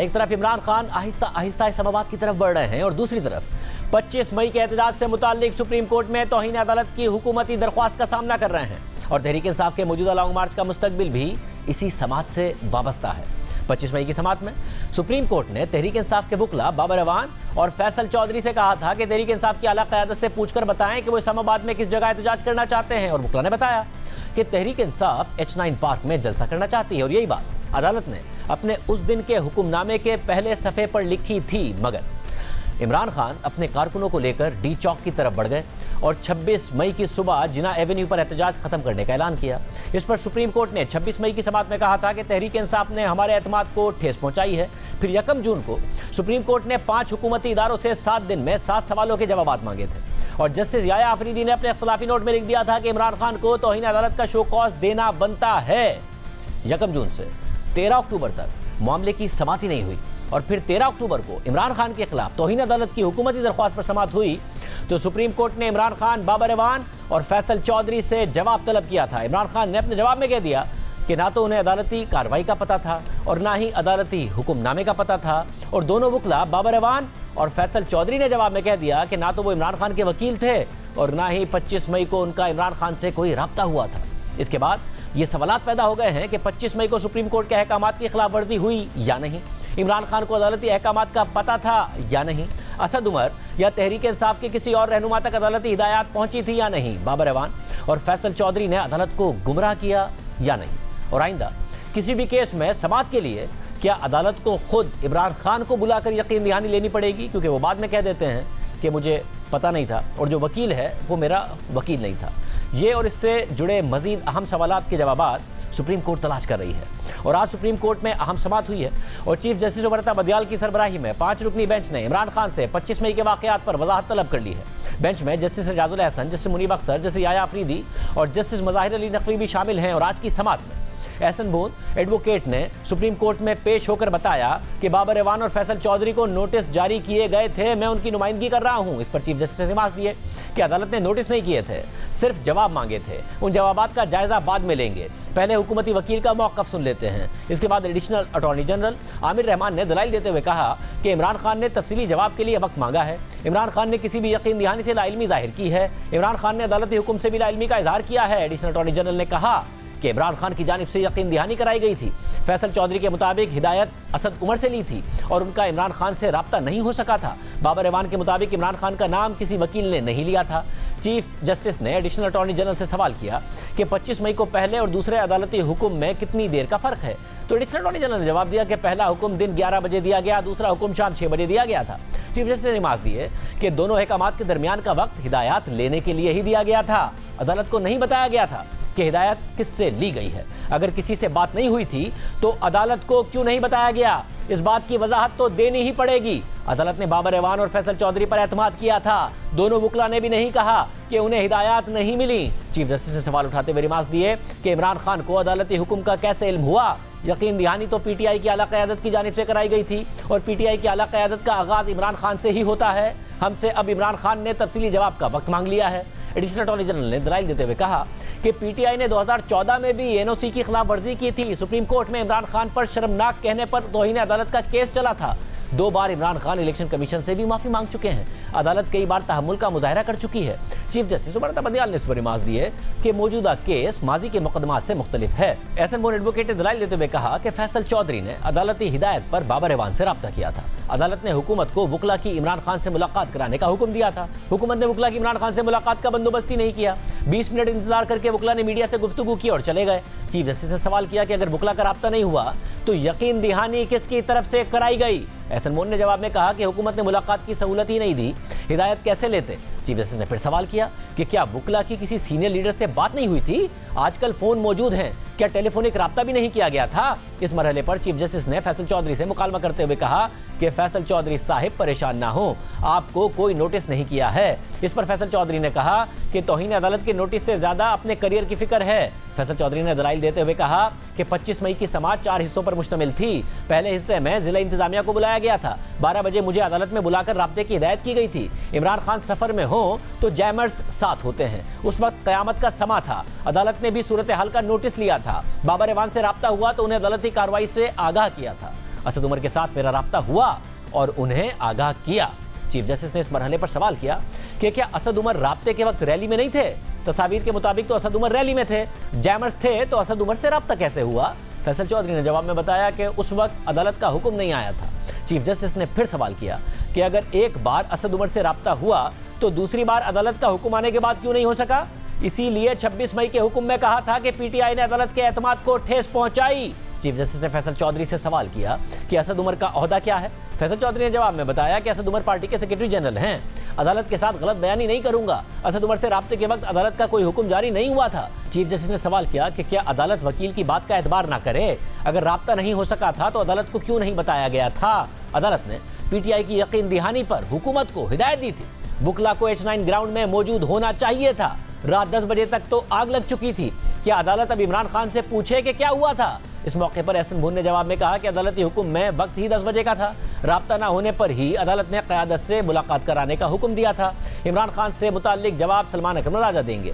एक तरफ इमरान खान आहिस्ता आहिस्ता इस्लामाबाद की तरफ बढ़ रहे हैं और दूसरी तरफ 25 मई के एहतजाज से मुताल्लिक सुप्रीम कोर्ट में तौहीन अदालत की हुकूमती दरख्वास्त का सामना कर रहे हैं और तहरीक इंसाफ के मौजूदा लॉन्ग मार्च का मुस्तकबिल भी इसी समात से वाबस्ता है। 25 मई की समात में सुप्रीम कोर्ट ने तहरीक इंसाफ के वकला बाबर अवान और फैसल चौधरी से कहा था कि तहरीक इंसाफ की आला क़यादत से पूछकर बताएं कि वो इस्लामाबाद में किस जगह एहतजाज करना चाहते हैं और वकला ने बताया कि तहरीक इंसाफ H9 पार्क में जलसा करना चाहती है और यही बात अदालत ने अपने उस दिन के हुक्मनामे के पहले सफ़े पर लिखी थी। मगर इमरान खान अपने कारकुनों को लेकर डी चौक की तरफ बढ़ गए और 26 मई की सुबह जिना एवेन्यू पर एहतजाज खत्म करने का ऐलान किया। इस पर सुप्रीम कोर्ट ने 26 मई की समात में कहा था कि तहरीक इंसाफ ने हमारे एतमाद को ठेस पहुंचाई है। फिर 1 जून को सुप्रीम कोर्ट ने 5 हुकूमती इदारों से 7 दिन में 7 सवालों के जवाब मांगे थे और जस्टिस याया आफरीदी ने अपने इख्तिलाफी नोट में लिख दिया था कि इमरान खान को तौहीन अदालत का शो कॉज देना बनता है। 1 जून से 13 अक्टूबर तक मामले की समात ही नहीं हुई और फिर 13 अक्टूबर को इमरान खान के खिलाफ तौहीन अदालत की हुकूमती दरख्वास्त पर समात हुई तो सुप्रीम कोर्ट ने इमरान खान, बाबर अवान और फैसल चौधरी से जवाब तलब किया था। इमरान खान ने अपने जवाब में कह दिया कि ना तो उन्हें अदालती कार्रवाई का पता था और ना ही अदालती हुक्मनामे का पता था और दोनों वकला बाबर अवान और फैसल चौधरी ने जवाब में कह दिया कि ना तो वो इमरान खान के वकील थे और ना ही 25 मई को उनका इमरान खान से कोई राब्ता हुआ था। इसके बाद ये सवालात पैदा हो गए हैं कि 25 मई को सुप्रीम कोर्ट के अहकामात की खिलाफ वर्जी हुई या नहीं, इमरान खान को अदालती अहकामात का पता था या नहीं, असद उमर या तहरीक इंसाफ के किसी और रहनुमा तक अदालती हिदायत पहुंची थी या नहीं, बाबर अवान और फैसल चौधरी ने अदालत को गुमराह किया या नहीं, और आइंदा किसी भी केस में समात के लिए क्या अदालत को खुद इमरान खान को बुलाकर यकीन दहानी लेनी पड़ेगी, क्योंकि वो बाद में कह देते हैं कि मुझे पता नहीं था और जो वकील है वो मेरा वकील नहीं था। ये और इससे जुड़े मजीद अहम सवालात के जवाबात सुप्रीम कोर्ट तलाश कर रही है और आज सुप्रीम कोर्ट में अहम समात हुई है और चीफ जस्टिस उमरता बदियाल की सरबराही में 5 रुकनी बेंच ने इमरान खान से 25 मई के वाकयात पर वजाहत तलब कर ली है। बेंच में justice Ijazul Ahsan, justice Munib Akhtar, justice Yahya Afridi और जस्टिस मज़ाहिर अली नकवी भी शामिल हैं और आज की समात में एहसन बूंद एडवोकेट ने सुप्रीम कोर्ट में पेश होकर बताया कि बाबर अवान और फैसल चौधरी को नोटिस जारी किए गए थे, मैं उनकी नुमाइंदगी कर रहा हूं। इस पर चीफ जस्टिस ने निमाज दिए कि अदालत ने नोटिस नहीं किए थे, सिर्फ जवाब मांगे थे, उन जवाबात का जायजा बाद में लेंगे, पहले हुकूमती वकील का मौक़िफ़ सुन लेते हैं। इसके बाद additional attorney general Aamir Rahman ने दलाइल देते हुए कहा कि इमरान खान ने तफसीली जवाब के लिए वक्त मांगा है, इमरान खान ने किसी भी यकीन दहानी से लाइल्मी जाहिर की है, इमरान खान ने अदालती हुक्म से भी लाइल्मी का इजहार किया है। एडिशनल अटॉर्नी जनरल ने कहा कि इमरान खान की जानिब से यकीन दहानी कराई गई थी। फैसल चौधरी के मुताबिक हिदायत असद उमर से ली थी और उनका इमरान खान से राब्ता नहीं हो सका था। बाबर अवान के मुताबिक इमरान खान का नाम किसी वकील ने नहीं लिया था। चीफ जस्टिस ने एडिशनल अटॉर्नी जनरल से सवाल किया कि 25 मई को पहले और दूसरे अदालती हुक्म में कितनी देर का फ़र्क है, तो एडिशनल अटॉर्नी जनरल ने जवाब दिया कि पहला हुक्म दिन 11 बजे दिया गया, दूसरा हुक्म शाम 6 बजे दिया गया था। चीफ जस्टिस ने निमाज दिए कि दोनों अहकामात के दरमियान का वक्त हिदायत लेने के लिए ही दिया गया था, अदालत को नहीं बताया गया था कि हिदायत किससे ली गई है। अगर किसी से बात नहीं हुई थी तो अदालत को क्यों नहीं बताया गया, इस बात की वजाहत तो देनी ही पड़ेगी। अदालत ने बाबर अवान और फैसल चौधरी पर एतमाद किया था, दोनों वकला ने भी नहीं कहा कि उन्हें हिदायत नहीं मिली। चीफ जस्टिस ने सवाल उठाते हुए रिमार्क्स दिए कि इमरान खान को अदालती हुक्म का कैसे इल्म हुआ, यकीन दहानी तो पीटीआई की आला क़यादत की जानिब से कराई गई थी और पीटीआई की आला क़यादत का आगाज़ इमरान खान से ही होता है। हमसे अब इमरान खान ने तफसीली जवाब का वक्त मांग लिया है। एडिशनल अटॉर्नी जनरल ने दलाइल देते हुए कहा कि पीटीआई ने 2014 में भी एनओसी की खिलाफ वर्जी की थी। सुप्रीम कोर्ट में इमरान खान पर शर्मनाक कहने पर तौहीन अदालत का केस चला था। 2 बार इमरान खान इलेक्शन कमीशन से भी माफी मांग चुके हैं। अदालत कई बार तहम्मुल का मुजाहरा कर चुकी है। चीफ जस्टिस उमरता बदियाल ने इस पर रिमार्क्स दिए कि मौजूदा केस माजी के मुकदमात से मुख्तलिफ है। एहसन बूंद एडवोकेट ने दलाइल देते हुए कहा कि फैसल चौधरी ने अदालती हिदायत पर बाबर अवान से राब्ता किया था। अदालत ने हुकूमत को वकला की इमरान खान से मुलाकात कराने का हुक्म दिया था। हुकूमत ने वकला की इमरान खान से मुलाकात का बंदोबस्त ही नहीं किया। 20 मिनट इंतजार करके वकला ने मीडिया से गुफ्तगू की और चले गए। चीफ जस्टिस ने सवाल किया कि अगर वकला का राब्ता नहीं हुआ तो यकीन दहानी किसकी तरफ से कराई गई। एहसन बूंद ने जवाब में कहा कि हुकूमत ने मुलाकात की सहूलत ही नहीं दी, हिदायत कैसे लेते। चीफ जस्टिस ने फिर सवाल किया कि क्या वकला की किसी सीनियर लीडर से बात नहीं हुई थी, आजकल फोन मौजूद हैं, क्या टेलीफोनिक राब्ता भी नहीं किया गया था। इस मरहले पर चीफ जस्टिस ने फैसल चौधरी से मुकालमा करते हुए कहा कि फैसल चौधरी साहिब परेशान ना हो, आपको कोई नोटिस नहीं किया है। इस पर फैसल चौधरी ने कहा कि तौहीन अदालत के नोटिस से ज्यादा अपने करियर की फिक्र है। फैसल चौधरी ने दलाइल देते हुए कहा कि 25 मई की समात 4 हिस्सों पर मुश्तमिल थी। पहले हिस्से में जिला इंतजामिया को बुलाया गया था, 12 बजे मुझे अदालत में बुलाकर राब्ते की हिदायत की गई थी। इमरान खान सफर में हो तो जैमर्स साथ होते हैं, उस वक्त क़यामत का समा था। अदालत ने भी सूरत हाल का नोटिस लिया था। बाबर अवान से राब्ता हुआ तो उन्हें अदालती कार्रवाई से आगाह किया था। असद उमर के साथ मेरा राब्ता हुआ और उन्हें आगाह किया। चीफ जस्टिस ने इस मरहले पर सवाल किया कि क्या असद उमर राब्ते के वक्त रैली में नहीं थे? तस्वीर के मुताबिक तो असद उमर रैली में थे, जैमर्स थे, तो असद उमर से राब्ता कैसे हुआ? फैसल चौधरी ने जवाब में बताया कि उस वक्त अदालत का हुक्म नहीं आया था। चीफ जस्टिस ने फिर सवाल किया कि अगर एक बार असद उमर से राब्ता हुआ तो दूसरी बार अदालत का हुक्म आने के बाद क्यों नहीं हो सका? इसीलिए 26 मई के हुक्म में कहा था कि पीटीआई ने अदालत के एतमाद को ठेस पहुंचाई। चीफ जस्टिस ने फैसल चौधरी से सवाल किया कि असद उमर का ओहदा क्या है? फैसल चौधरी ने जवाब में बताया कि असद उमर पार्टी के सेक्रेटरी जनरल हैं। अदालत के साथ गलत बयानी नहीं करूंगा। असद उमर से राब्ते के वक्त अदालत का कोई हुक्म जारी नहीं हुआ था। चीफ जस्टिस ने सवाल किया कि क्या अदालत वकील की बात का एतबार ना करे? अगर राब्ता नहीं हो सका था तो अदालत को क्यों नहीं बताया गया था? अदालत ने पीटीआई की यकीन दहानी पर हुकूमत को हिदायत दी थी। वुकला को H9 ग्राउंड में मौजूद होना चाहिए था। रात 10 बजे तक तो आग लग चुकी थी। क्या अदालत अब इमरान खान से पूछे कि क्या हुआ था? इस मौके पर एहसन भून ने जवाब में कहा कि अदालती हुक्म में वक्त ही 10 बजे का था। राब्ता ना होने पर ही अदालत ने क़यादत से मुलाकात कराने का हुक्म दिया था। इमरान खान से मुताल्लिक जवाब सलमान अकरम राजा देंगे।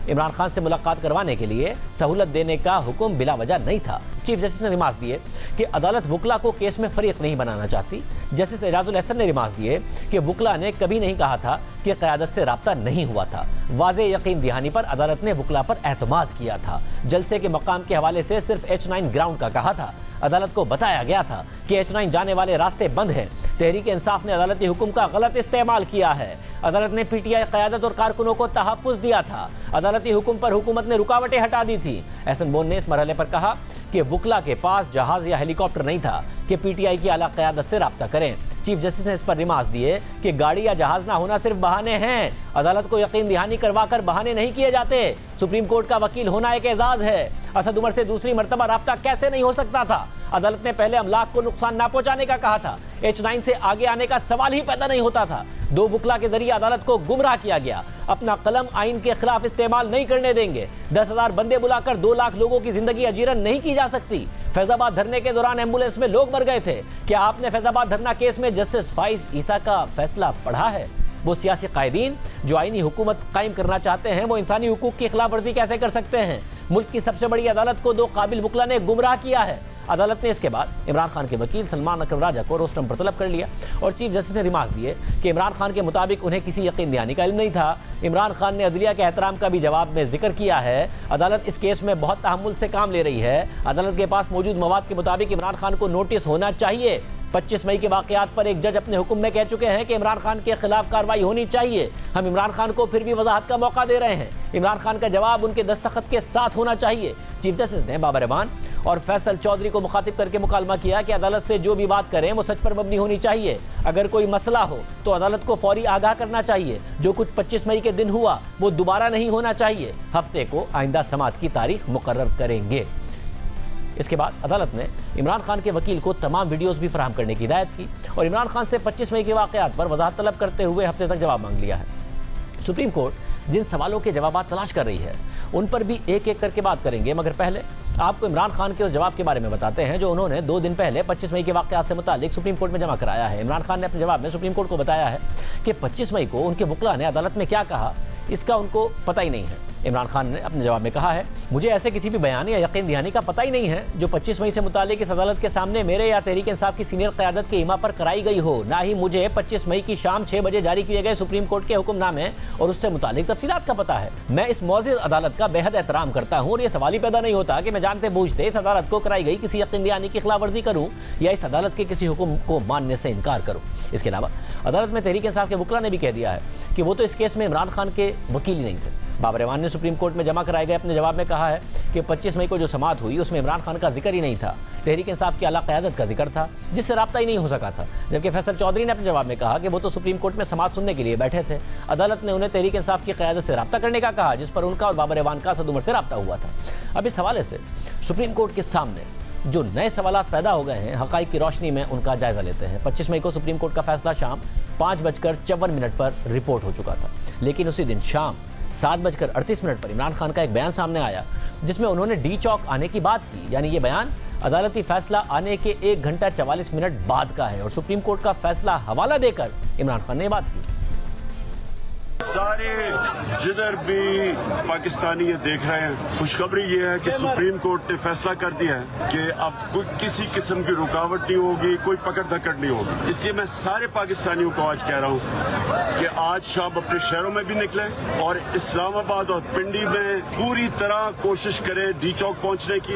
इमरान खान से मुलाकात करवाने के लिए सहूलत देने का हुक्म बिला वजह नहीं था। चीफ जस्टिस ने रिमार्क दिए कि अदालत वुकला को केस में फरीक नहीं बनाना चाहती। जस्टिस एजाजुल एहसन ने रिमार्क दिए कि वुकला ने कभी नहीं कहा था कि क़यादत से राब्ता नहीं हुआ था। वाज़े यकीन दहानी पर अदालत ने वुकला पर एतमाद किया था। जलसे के मकाम के हवाले से सिर्फ H9 ग्राउंड का कहा था। अदालत को बताया गया था कि H9 जाने वाले रास्ते बंद हैं। तहरीक इंसाफ ने अदालती हुक्म का गलत इस्तेमाल किया है। अदालत ने पीटीआई क़यादत और कारकुनों को तहफ़्फ़ुज़ दिया था। अदालती हुक्म पर हुकूमत ने रुकावटें हटा दी थी। एहसन बोन ने इस मरहले पर कहा कि वुकला के पास जहाज या हेलीकॉप्टर नहीं था कि पीटीआई की आला क़यादत से राब्ता करें। चीफ जस्टिस ने इस पर रिमार्क दिए कि गाड़ी या जहाज ना होना सिर्फ बहाने हैं। अदालत को यकीन दहानी करवाकर बहाने नहीं किए जाते। सुप्रीम कोर्ट का वकील होना एक एजाज है। असद उमर से दूसरी मरतबा राब्ता कैसे नहीं हो सकता था? अदालत ने पहले अमलाक को नुकसान ना पहुंचाने का कहा था। H9 से आगे आने का सवाल ही पैदा नहीं होता था। 2 वुकला के जरिए अदालत को गुमराह किया गया। अपना कलम आइन के खिलाफ इस्तेमाल नहीं करने देंगे। 10,000 बंदे बुलाकर 2 लाख लोगों की जिंदगी अजीरन नहीं की जा सकती। फैजाबाद धरने के दौरान एम्बुलेंस में लोग मर गए थे। क्या आपने फैजाबाद धरना केस में जस्टिस फाइज ईसा का फैसला पढ़ा है? वो सियासी कायदीन जो आईनी हुकूमत कायम करना चाहते हैं, वो इंसानी हुकूक की खिलाफ वर्जी कैसे कर सकते हैं? मुल्क की सबसे बड़ी अदालत को 2 काबिल वुकला ने गुमराह किया है। अदालत ने इसके बाद इमरान खान के वकील सलमान अकरम राजा को रोस्टम पर तलब कर लिया और चीफ जस्टिस ने रिमार्क दिए कि इमरान खान के मुताबिक उन्हें किसी यकीन दहानी का इल्म नहीं था। इमरान खान ने अदलिया के एहतराम का भी जवाब में जिक्र किया है। अदालत इस केस में बहुत तहम्मुल से काम ले रही है। अदालत के पास मौजूद मवाद के मुताबिक इमरान खान को नोटिस होना चाहिए। 25 मई के वाक़यात पर एक जज अपने हुक्म में कह चुके हैं कि इमरान खान के खिलाफ कार्रवाई होनी चाहिए। हम इमरान खान को फिर भी वजाहत का मौका दे रहे हैं। इमरान खान का जवाब उनके दस्तखत के साथ होना चाहिए। चीफ जस्टिस ने बाबर रहमान और फैसल चौधरी को मुखातिब करके मुकालमा किया कि अदालत से जो भी बात करें वो सच पर मबनी होनी चाहिए। अगर कोई मसला हो तो अदालत को फौरी आगाह करना चाहिए। जो कुछ 25 मई के दिन हुआ वो दोबारा नहीं होना चाहिए। हफ्ते को आइंदा समाअत की तारीख मुकर्रर करेंगे। इसके बाद अदालत ने इमरान खान के वकील को तमाम वीडियोस भी फराहम करने की हिदायत की और इमरान खान से 25 मई के वाक़यात पर वजाहत तलब करते हुए हफ्ते तक जवाब मांग लिया है। सुप्रीम कोर्ट जिन सवालों के जवाब तलाश कर रही है उन पर भी एक एक करके बात करेंगे, मगर पहले आपको इमरान खान के उस जवाब के बारे में बताते हैं जो उन्होंने 2 दिन पहले 25 मई के वाक़यात से मुतालिक सुप्रीम कोर्ट में जमा कराया है। इमरान खान ने अपने जवाब में सुप्रीम कोर्ट को बताया है कि 25 मई को उनके वुकला ने अदालत में क्या कहा इसका उनको पता ही नहीं है। इमरान खान ने अपने जवाब में कहा है, मुझे ऐसे किसी भी बयान या यकीन दहानी का पता ही नहीं है जो 25 मई से मुतालिक इस अदालत के सामने मेरे या तहरीक इंसाफ की सीनियर क़यादत के इमा पर कराई गई हो। ना ही मुझे 25 मई की शाम 6 बजे जारी किए गए सुप्रीम कोर्ट के हुक्मनामे और उससे मुतालिक तफसीलात का पता है। मैं इस मौजूद अदालत का बेहद एहतराम करता हूँ और ये सवाल ही पैदा नहीं होता कि मैं जानते बूझते इस अदालत को कराई गई किसी यकीन दहानी की खिलाफ वर्जी करूँ या इस अदालत के किसी हुक्म को मानने से इनकार करूँ। इसके अलावा अदालत में तहरीक इंसाफ के वुकला ने भी कह दिया है कि वो तो इस केस में इमरान खान के वकील ही नहीं थे। बाबर रहमान ने सुप्रीम कोर्ट में जमा कराए गए अपने जवाब में कहा है कि 25 मई को जो समाअत हुई उसमें इमरान खान का जिक्र ही नहीं था। तहरीक इंसाफ की आला क़यादत का जिक्र था जिससे राब्ता ही नहीं हो सका था। जबकि फैसल चौधरी ने अपने जवाब में कहा कि वो तो सुप्रीम कोर्ट में समाअत सुनने के लिए बैठे थे। अदालत ने उन्हें तहरीक इंसाफ की क़यादत से राब्ता करने का कहा जिस पर उनका और बाबर रहमान का असद उमर से राब्ता हुआ था। अब इस हवाले से सुप्रीम कोर्ट के सामने जो नए सवाल पैदा हो गए हैं, हक़ाइक़ की रोशनी में उनका जायज़ा लेते हैं। 25 मई को सुप्रीम कोर्ट का फैसला शाम 5:54 पर रिपोर्ट हो चुका था, लेकिन उसी दिन शाम 7:38 पर इमरान खान का एक बयान सामने आया जिसमें उन्होंने डी चौक आने की बात की। यानी ये बयान अदालती फैसला आने के 1 घंटा 44 मिनट बाद का है और सुप्रीम कोर्ट का फैसला हवाला देकर इमरान खान ने बात की। सारे जिधर भी पाकिस्तानी ये देख रहे हैं, खुशखबरी ये है कि सुप्रीम कोर्ट ने फैसला कर दिया है कि अब कोई किसी किस्म की रुकावट नहीं होगी, कोई पकड़ धकड़ नहीं होगी। इसलिए मैं सारे पाकिस्तानियों को आज कह रहा हूँ कि आज शाम अपने शहरों में भी निकले और इस्लामाबाद और पिंडी में पूरी तरह कोशिश करें डी चौक पहुँचने की।